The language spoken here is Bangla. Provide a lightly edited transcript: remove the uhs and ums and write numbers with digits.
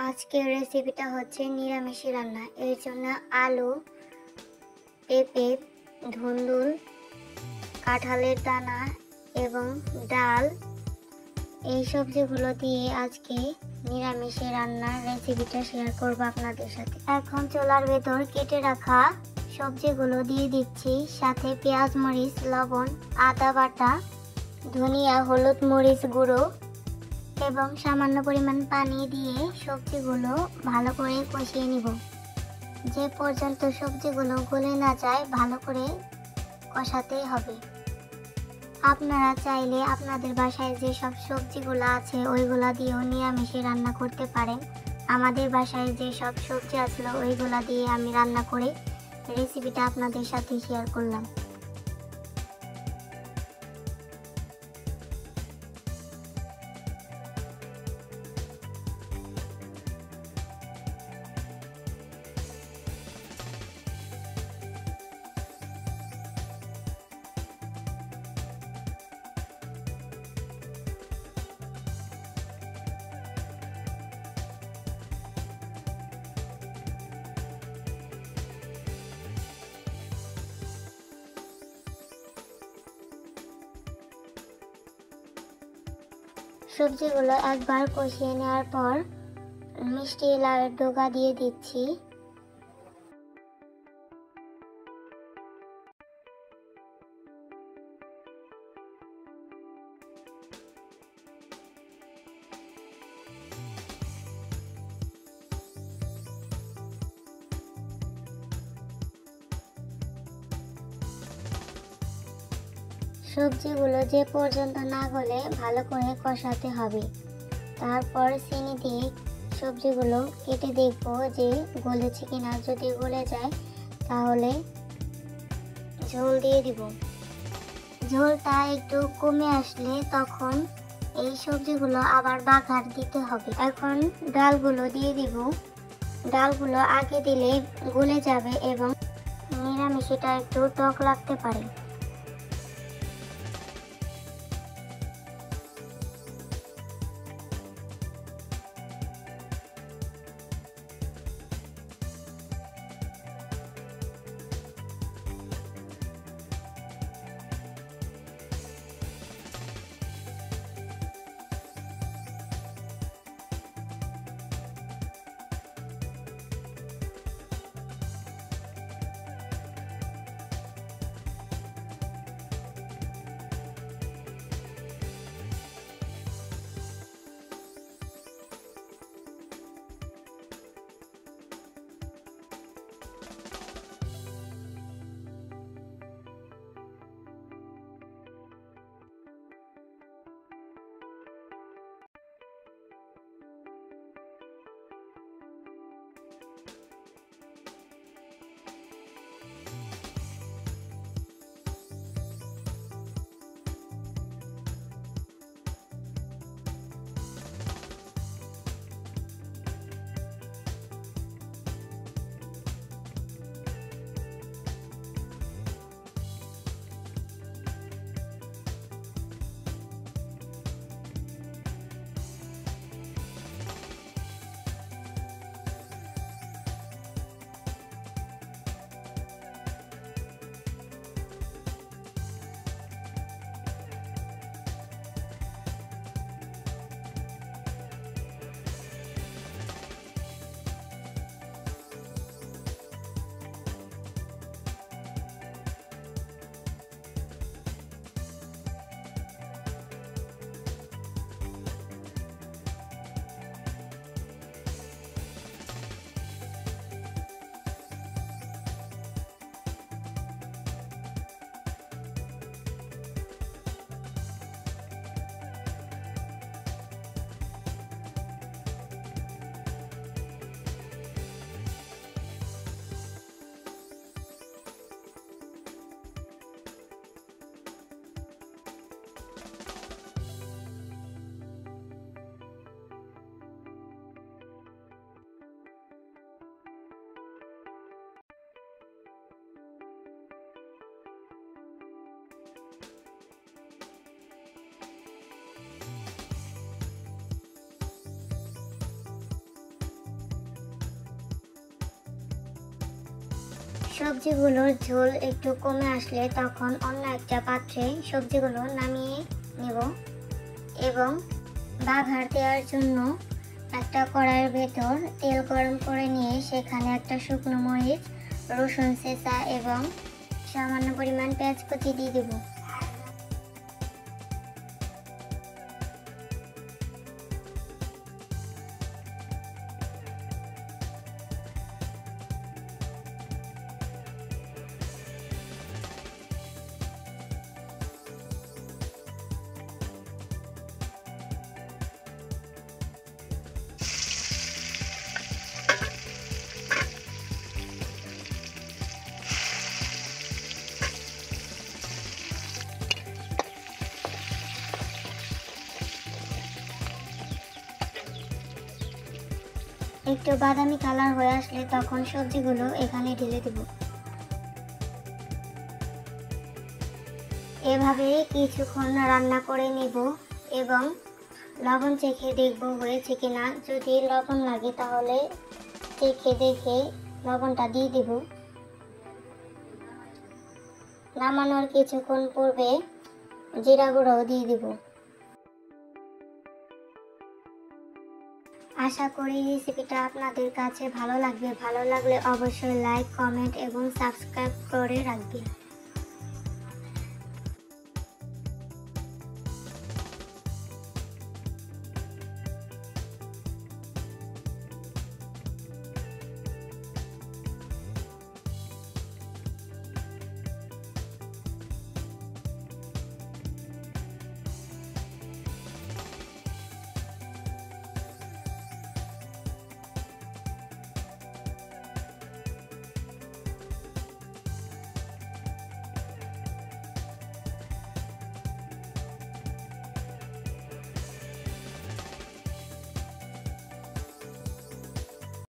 আজকের রেসিপিটা হচ্ছে নিরামিষি রান্না। এর জন্য আলু, পেঁপে, ধুন্দুল, কাঁঠালের দানা এবং ডাল এই সবজিগুলো দিয়ে আজকে নিরামিষি রান্নার রেসিপিটা শেয়ার করব আপনাদের সাথে। এখন চুলার ভেতর কেটে রাখা সবজিগুলো দিয়ে দিচ্ছি, সাথে পেঁয়াজ, মরিচ, লবণ, আদা বাটা, ধনিয়া, হলুদ, মরিচ গুঁড়ো এবং সামান্য পরিমাণ পানি দিয়ে সবজিগুলো ভালো করে কষিয়ে নিব। যে পর্যন্ত সবজিগুলো গলে না যায় ভালো করে কষাতেই হবে। আপনারা চাইলে আপনাদের বাসায় যে সব সবজিগুলো আছে ওইগুলা দিয়েও নিরামিষে রান্না করতে পারেন। আমাদের বাসায় যে সব সবজি আসলো ওইগুলা দিয়ে আমি রান্না করে রেসিপিটা আপনাদের সাথে শেয়ার করলাম। সবজিগুলো একবার কষিয়ে নেওয়ার পর মিষ্টি লাউয়ের ডগা দিয়ে দিচ্ছি। সবজিগুলো যে পর্যন্ত না গলে ভালো করে কষাতে হবে। তারপর চিনি দিয়ে সবজিগুলো কেটে দেখবো যে গলেছে কিনা। যদি গলে যায় তাহলে ঝোল দিয়ে দিব। ঝোলটা একটু কমে আসলে তখন এই সবজিগুলো আবার বাগার দিতে হবে। এখন ডালগুলো দিয়ে দিব। ডালগুলো আগে দিলে গলে যাবে এবং নিরামিষিটা একটু টক লাগতে পারে। সবজিগুলোর ঝোল একটু কমে আসলে তখন অন্য একটা পাত্রে সবজিগুলো নামিয়ে নেব এবং বাঘার দেওয়ার জন্য একটা কড়াইয়ের ভেতর তেল গরম করে নিয়ে সেখানে একটা শুকনো মরিচ, রসুন চেঁচা এবং সামান্য পরিমাণ পেঁয়াজ কুচি দিয়ে দেব। একটু বাদামি কালার হয়ে আসলে তখন সবজিগুলো এখানে ঢেলে দেব। এভাবে কিছুক্ষণ রান্না করে নেব এবং লবণ চেখে দেখব হয়েছে কিনা। যদি লবণ লাগে তাহলে চেখে দেখে লবণটা দিয়ে দেব। নামানোর কিছুক্ষণ পূর্বে জিরা গুঁড়াও দিয়ে দেব। আশা করি রেসিপিটা আপনাদের কাছে ভালো লাগবে। ভালো লাগলে অবশ্যই লাইক, কমেন্ট এবং সাবস্ক্রাইব করে রাখবেন।